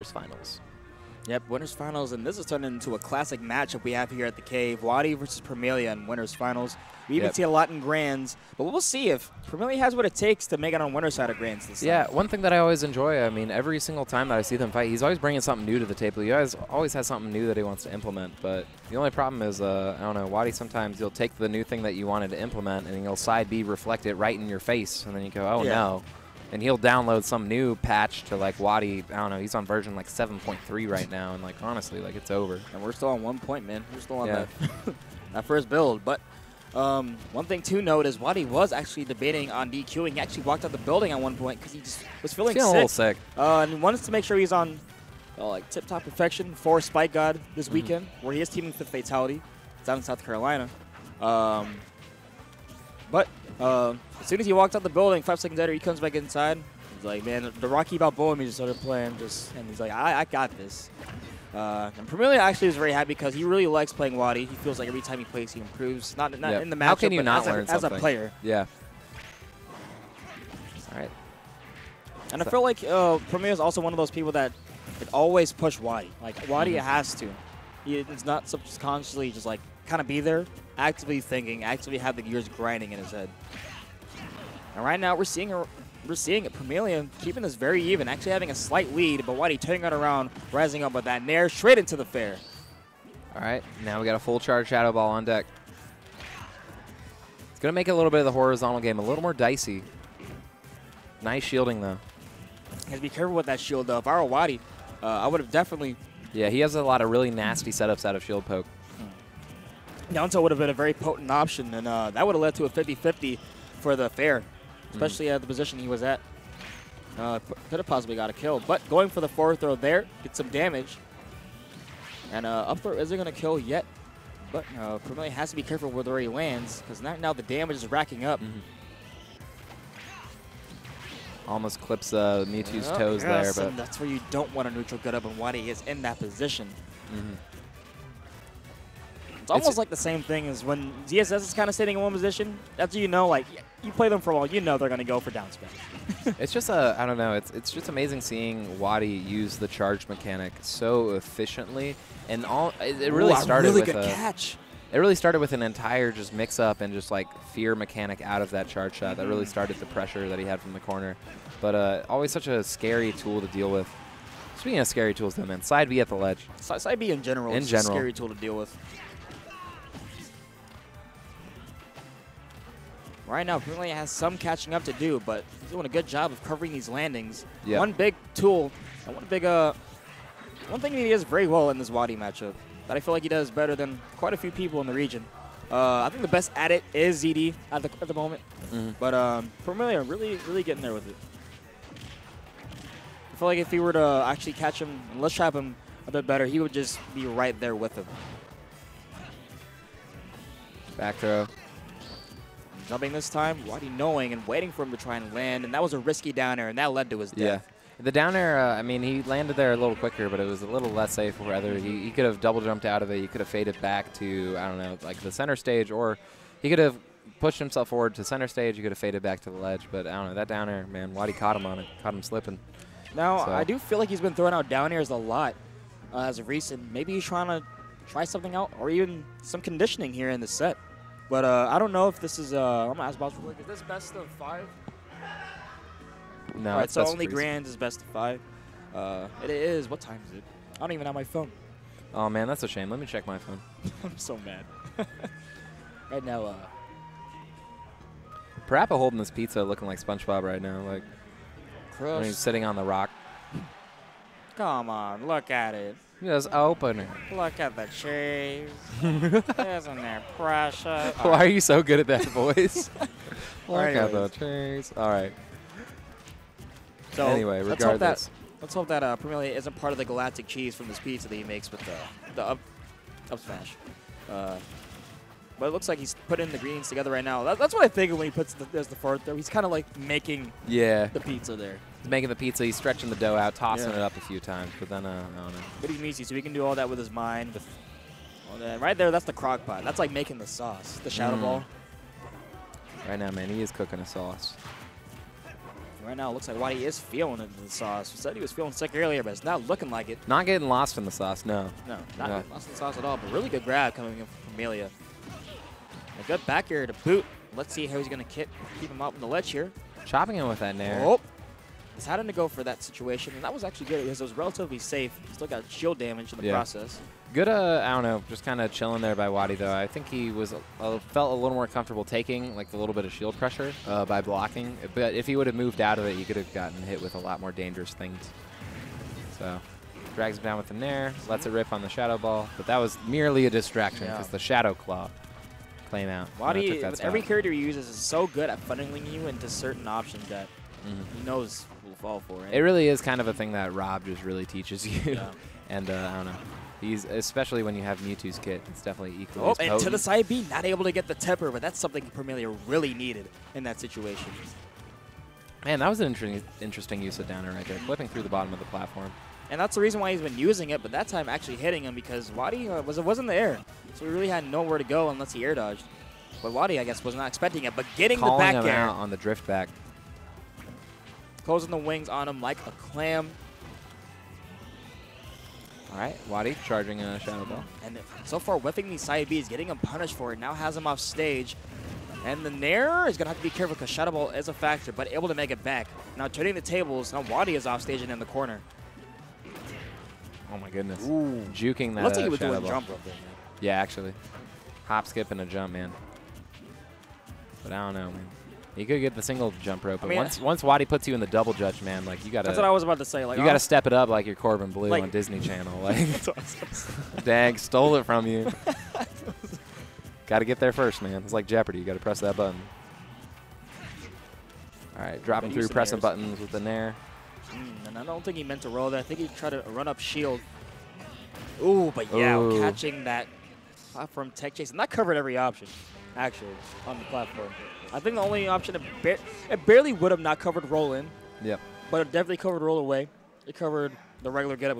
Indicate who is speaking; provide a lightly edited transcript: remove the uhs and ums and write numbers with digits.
Speaker 1: Finals.
Speaker 2: Yep, winners finals, and this is turning into a classic matchup we have here at the Cave. WaDi versus Promaelia in winners finals. We even see a lot in grands, but we'll see if Promaelia has what it takes to make it on winner's side of grands this time.
Speaker 1: Yeah, one thing that I always enjoy, I mean, every single time that I see them fight, he's always bringing something new to the table. He always has something new that he wants to implement, but the only problem is, I don't know, WaDi sometimes you'll take the new thing that you wanted to implement and he'll side B reflect it right in your face, and then you go, oh no. And he'll download some new patch to like WaDi. I don't know. He's on version like 7.3 right now, and like honestly, like it's over.
Speaker 2: And we're still on 1 point, man. We're still on that first build. But one thing to note is WaDi was actually debating on DQing. He actually walked out the building at one point because he just was feeling sick.
Speaker 1: A little sick.
Speaker 2: And he wanted to make sure he's on like tip-top perfection for Spike God this weekend, where he is teaming with Fatality. It's down in South Carolina. But as soon as he walked out the building, 5 seconds later, he comes back inside. He's like, man, the Rocky Balboa me just started playing. And he's like, I got this. And Promaelia actually is very happy because he really likes playing WaDi. He feels like every time he plays, he improves. Not in the matchup,
Speaker 1: How can you
Speaker 2: but
Speaker 1: not learn
Speaker 2: as a player.
Speaker 1: Yeah. All right.
Speaker 2: And I feel like Promaelia is also one of those people that always push WaDi. Like, WaDi has to. It's not subconsciously just like kind of be there, actively thinking, actively have the gears grinding in his head. And right now we're seeing it. Promaelia keeping this very even, actually having a slight lead, but WaDi turning it around, rising up with that nair straight into the fair.
Speaker 1: All right, now we got a full charge Shadow Ball on deck. It's gonna make a little bit of the horizontal game a little more dicey. Nice shielding though.
Speaker 2: You have to be careful with that shield though. If I were WaDi, I would have definitely.
Speaker 1: Yeah, he has a lot of really nasty setups out of shield poke.
Speaker 2: Down tilt would have been a very potent option, and that would have led to a 50-50 for the fair, especially at the position he was at. Could have possibly got a kill, but going for the forward throw there, get some damage. And up throw isn't going to kill yet, but Promaelia has to be careful with where he lands, because now the damage is racking up.
Speaker 1: Almost clips Mewtwo's toes there, but
Speaker 2: that's where you don't want a neutral get up, and WaDi is in that position. It's almost like the same thing as when ZSS is kind of sitting in one position. That's you know, like you play them for a while, you know they're going to go for down smash.
Speaker 1: It's just I don't know. It's just amazing seeing WaDi use the charge mechanic so efficiently, and it really started with
Speaker 2: good catch.
Speaker 1: It really started with an entire just mix up and just like fear mechanic out of that charge shot that really started the pressure that he had from the corner. But always such a scary tool to deal with. Speaking of scary tools, though, man, side B at the ledge.
Speaker 2: Side B in general is a scary tool to deal with. Right now, Promaelia has some catching up to do, but he's doing a good job of covering these landings. One big tool, and one thing he does very well in this WaDi matchup that I feel like he does better than quite a few people in the region. I think the best at it is ZD at the moment, but Promaelia really getting there with it. I feel like if he were to actually catch him and let's trap him a bit better, he would just be right there with him.
Speaker 1: Back throw.
Speaker 2: Jumping this time, WaDi knowing and waiting for him to try and land, and that was a risky down air, and that led to his death.
Speaker 1: Yeah. The down air, I mean, he landed there a little quicker, but it was a little less safe. Rather, he could have double jumped out of it. He could have faded back to, I don't know, like the center stage, or he could have pushed himself forward to center stage. He could have faded back to the ledge, but I don't know, that down air, man, WaDi caught him on it, caught him slipping.
Speaker 2: Now, I do feel like he's been throwing out down airs a lot as of recent. Maybe he's trying to try something out, or even some conditioning here in the set. But I don't know if this is, I'm going to ask Boss real quick, is this best of 5?
Speaker 1: No,
Speaker 2: all right, so only Grand is best of 5. It is, what time is it? I don't even have my phone.
Speaker 1: Oh man, that's a shame. Let me check my phone.
Speaker 2: I'm so mad. Right now,
Speaker 1: Parappa holding this pizza looking like SpongeBob right now, like when he's sitting on the rock.
Speaker 2: Come on, look at it.
Speaker 1: Just open it.
Speaker 2: Look at the cheese. Isn't there precious?
Speaker 1: Why are you so good at that voice? Look at the cheese. All right.
Speaker 2: So
Speaker 1: anyway, regardless.
Speaker 2: Let's hope that Promaelia isn't part of the galactic cheese from this pizza that he makes with the up smash. But it looks like he's putting the greens together right now. That's what I think when he puts there's the forward there. He's kind of like making the pizza there.
Speaker 1: He's making the pizza. He's stretching the dough out, tossing it up a few times, but then I don't know.
Speaker 2: But he's meaty, so he can do all that with his mind. Right there, that's the crock pot. That's like making the sauce, the shadow ball.
Speaker 1: Right now, man, he is cooking a sauce.
Speaker 2: Right now, it looks like WaDi is feeling it in the sauce. We said he was feeling sick earlier, but it's not looking like it.
Speaker 1: Not getting lost in the sauce, no.
Speaker 2: No, not getting lost in the sauce at all, but really good grab coming in from Promaelia. A good back air to boot. Let's see how he's going to keep him up in the ledge here.
Speaker 1: Chopping him with that nair.
Speaker 2: Oh, he's had to go for that situation, and that was actually good because it was relatively safe. He still got shield damage in the process.
Speaker 1: Good, I don't know, just kind of chilling there by WaDi, though. I think he was felt a little more comfortable taking like the little bit of shield pressure by blocking. But if he would have moved out of it, he could have gotten hit with a lot more dangerous things. So drags him down with the nair, lets it rip on the Shadow Ball. But that was merely a distraction because the Shadow Claw came out.
Speaker 2: WaDi, with every character he uses, is so good at funneling you into certain options that he knows will fall for it.
Speaker 1: It really is kind of a thing that Rob just really teaches you. Yeah. And I don't know. He's, especially when you have Mewtwo's kit, it's definitely equally as potent.
Speaker 2: And to the side B, not able to get the temper, but that's something Promaelia really needed in that situation.
Speaker 1: Man, that was an interesting use of downer right there, flipping through the bottom of the platform.
Speaker 2: And that's the reason why he's been using it, but that time actually hitting him because WaDi was in the air. So he really had nowhere to go unless he air dodged. But WaDi, I guess, was not expecting it, but getting the back air.
Speaker 1: Out on the drift back.
Speaker 2: Closing the wings on him like a clam.
Speaker 1: All right, WaDi charging a Shadow Ball.
Speaker 2: And so far, whipping these side Bs, getting him punished for it, now has him off stage. And the nair is going to have to be careful because Shadow Ball is a factor, but able to make it back. Now turning the tables, now WaDi is off stage and in the corner.
Speaker 1: Oh my goodness.
Speaker 2: Ooh.
Speaker 1: Juking that
Speaker 2: Looks like he was
Speaker 1: Shadow
Speaker 2: doing
Speaker 1: Ball.
Speaker 2: jump rope there, man.
Speaker 1: Yeah, actually. Hop, skip, and a jump, man. But I don't know, man. He could get the single jump rope, but once WaDi puts you in the double judge, man, like you gotta.
Speaker 2: That's what I was about to say. Like
Speaker 1: you gotta step it up like your Corbin Blue on Disney Channel. Like, dang, stole it from you. Gotta get there first, man. It's like Jeopardy. You gotta press that button. All right, dropping through, pressing buttons with the nair.
Speaker 2: And I don't think he meant to roll that. I think he tried to run up shield. Ooh, but yeah, catching that platform tech chase, and that covered every option, actually, on the platform. I think the only option, it barely would have not covered roll in.
Speaker 1: Yep.
Speaker 2: But it definitely covered roll away. It covered the regular get up.